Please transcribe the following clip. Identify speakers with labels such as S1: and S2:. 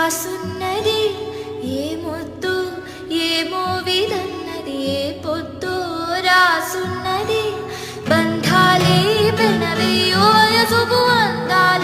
S1: రాసున్నది ఏ ముద్దు ఏమో విధన్నది ఏ పొద్దు రాసున్నది బంధాలే పెనవేయో వయసుకు అందాలే